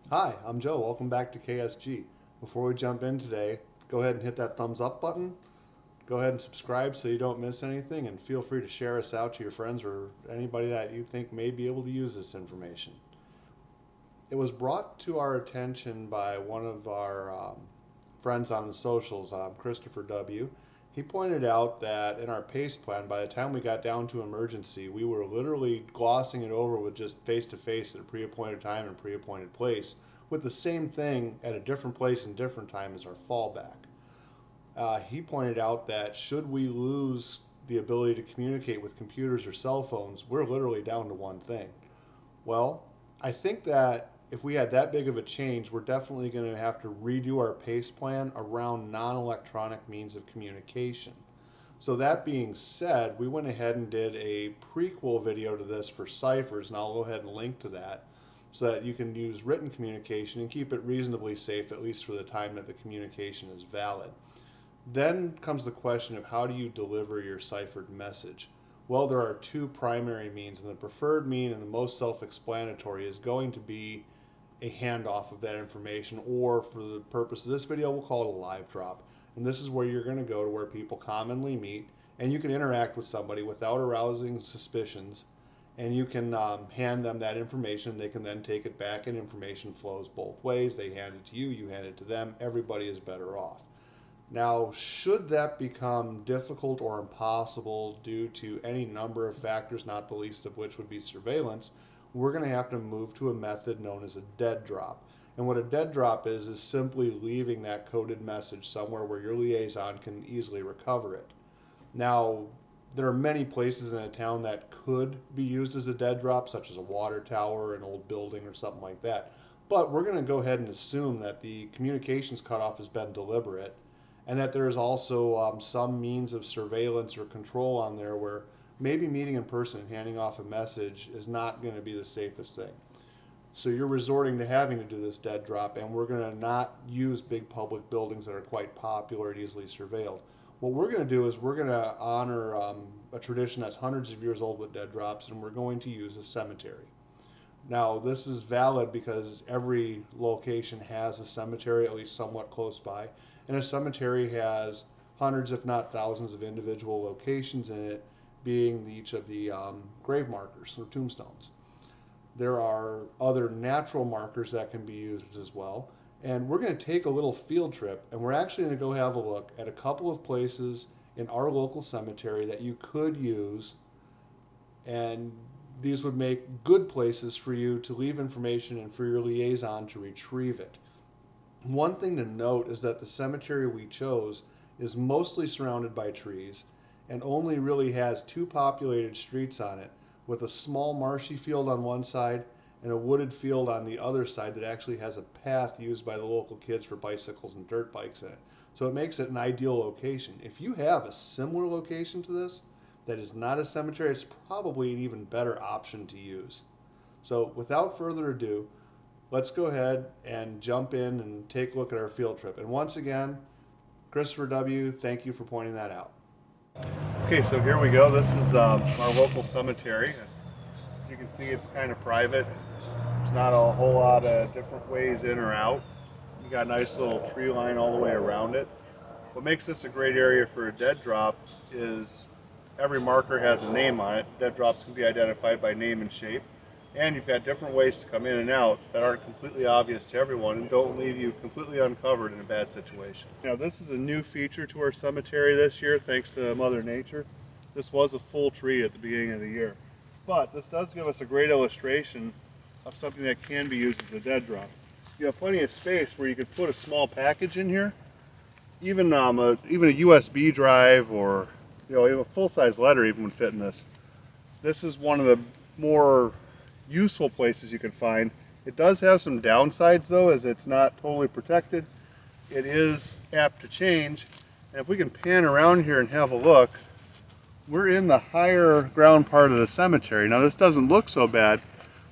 Hi, I'm Joe. Welcome back to KSG. Before we jump in today, go ahead and hit that thumbs up button. Go ahead and subscribe so you don't miss anything, and feel free to share us out to your friends or anybody that you think may be able to use this information. It was brought to our attention by one of our friends on the socials, Christopher W. He pointed out that in our PACE plan, by the time we got down to emergency, we were literally glossing it over with just face to face at a pre appointed time and pre appointed place, with the same thing at a different place and different time as our fallback. He pointed out that should we lose the ability to communicate with computers or cell phones, we're literally down to one thing. Well, I think that if we had that big of a change, we're definitely going to have to redo our PACE plan around non-electronic means of communication. So that being said, we went ahead and did a prequel video to this for ciphers, and I'll go ahead and link to that so that you can use written communication and keep it reasonably safe, at least for the time that the communication is valid. Then comes the question of how do you deliver your ciphered message? Well, there are two primary means, and the preferred mean and the most self-explanatory is going to be a handoff of that information, or for the purpose of this video, we'll call it a live drop. And this is where you're going to go to where people commonly meet, and you can interact with somebody without arousing suspicions, and you can hand them that information. They can then take it back, and information flows both ways. They hand it to you, you hand it to them. Everybody is better off. Now, should that become difficult or impossible due to any number of factors, not the least of which would be surveillance, we're going to have to move to a method known as a dead drop. And what a dead drop is simply leaving that coded message somewhere where your liaison can easily recover it. Now, there are many places in a town that could be used as a dead drop, such as a water tower, an old building, or something like that. But we're going to go ahead and assume that the communications cutoff has been deliberate, and that there is also some means of surveillance or control on there where maybe meeting in person and handing off a message is not going to be the safest thing. So you're resorting to having to do this dead drop, and we're going to not use big public buildings that are quite popular and easily surveilled. What we're going to do is we're going to honor a tradition that's hundreds of years old with dead drops, and we're going to use a cemetery. Now, this is valid because every location has a cemetery, at least somewhat close by, and a cemetery has hundreds, if not thousands, of individual locations in it, being each of the grave markers or tombstones. There are other natural markers that can be used as well, and we're going to take a little field trip, and we're actually going to go have a look at a couple of places in our local cemetery that you could use, and these would make good places for you to leave information and for your liaison to retrieve it. One thing to note is that the cemetery we chose is mostly surrounded by trees and only really has two populated streets on it, with a small marshy field on one side and a wooded field on the other side that actually has a path used by the local kids for bicycles and dirt bikes in it. So it makes it an ideal location. If you have a similar location to this that is not a cemetery, it's probably an even better option to use. So without further ado, let's go ahead and jump in and take a look at our field trip. And once again, Christopher W., thank you for pointing that out. Okay, so here we go. This is our local cemetery. As you can see, it's kind of private. There's not a whole lot of different ways in or out. You got a nice little tree line all the way around it. What makes this a great area for a dead drop is every marker has a name on it. Dead drops can be identified by name and shape. And you've got different ways to come in and out that aren't completely obvious to everyone and don't leave you completely uncovered in a bad situation. Now, this is a new feature to our cemetery this year, thanks to Mother Nature. This was a full tree at the beginning of the year. But this does give us a great illustration of something that can be used as a dead drop. You have plenty of space where you could put a small package in here, even a USB drive, or even a full-size letter even would fit in this. This is one of the more useful places you can find. It does have some downsides though, as it's not totally protected. It is apt to change, and if we can pan around here and have a look, we're in the higher ground part of the cemetery. Now this doesn't look so bad,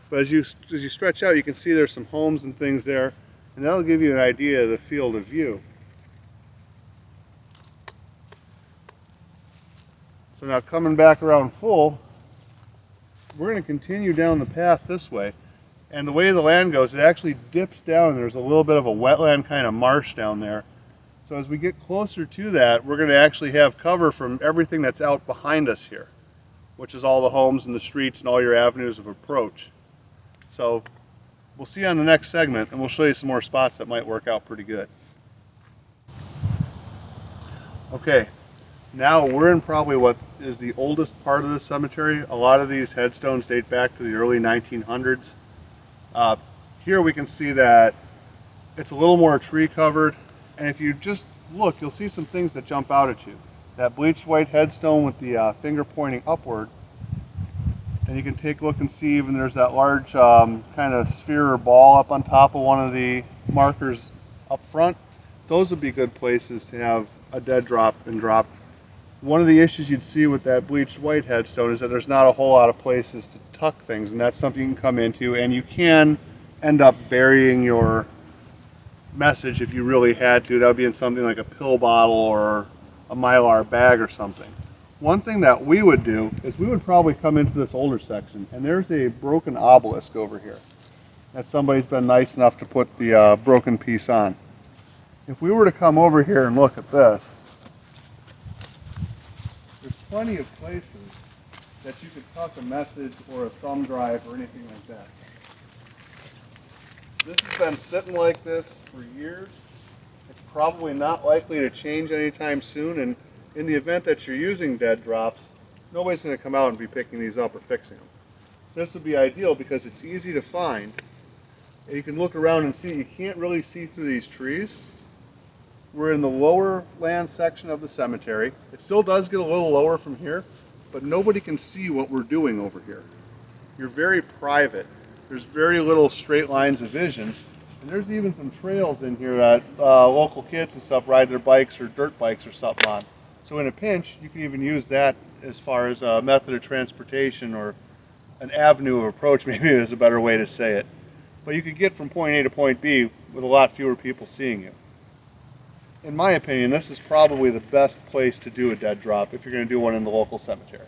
but as you stretch out, you can see there's some homes and things there, and that'll give you an idea of the field of view. So now coming back around full, we're going to continue down the path this way. And the way the land goes, it actually dips down, and there's a little bit of a wetland kind of marsh down there. So as we get closer to that, we're going to actually have cover from everything that's out behind us here, which is all the homes and the streets and all your avenues of approach. So we'll see you on the next segment, and we'll show you some more spots that might work out pretty good. Okay, now we're in probably what is the oldest part of the cemetery. A lot of these headstones date back to the early 1900s. Here we can see that it's a little more tree covered, and if you just look, you'll see some things that jump out at you. That bleached white headstone with the finger pointing upward, and you can take a look and see even there's that large kind of sphere or ball up on top of one of the markers up front. Those would be good places to have a dead drop and drop. One of the issues you'd see with that bleached white headstone is that there's not a whole lot of places to tuck things, and that's something you can come into, and you can end up burying your message if you really had to. That would be in something like a pill bottle or a Mylar bag or something. One thing that we would do is we would probably come into this older section, and there's a broken obelisk over here that somebody's been nice enough to put the broken piece on. If we were to come over here and look at this, there's plenty of places that you could tuck a message or a thumb drive or anything like that. This has been sitting like this for years. It's probably not likely to change anytime soon, and in the event that you're using dead drops, nobody's going to come out and be picking these up or fixing them. This would be ideal because it's easy to find. You can look around and see, you can't really see through these trees. We're in the lower land section of the cemetery. It still does get a little lower from here, but nobody can see what we're doing over here. You're very private. There's very little straight lines of vision, and there's even some trails in here that local kids and stuff ride their bikes or dirt bikes or something on. So in a pinch, you can even use that as far as a method of transportation or an avenue of approach, maybe is a better way to say it. But you could get from point A to point B with a lot fewer people seeing you. In my opinion, this is probably the best place to do a dead drop if you're going to do one in the local cemetery.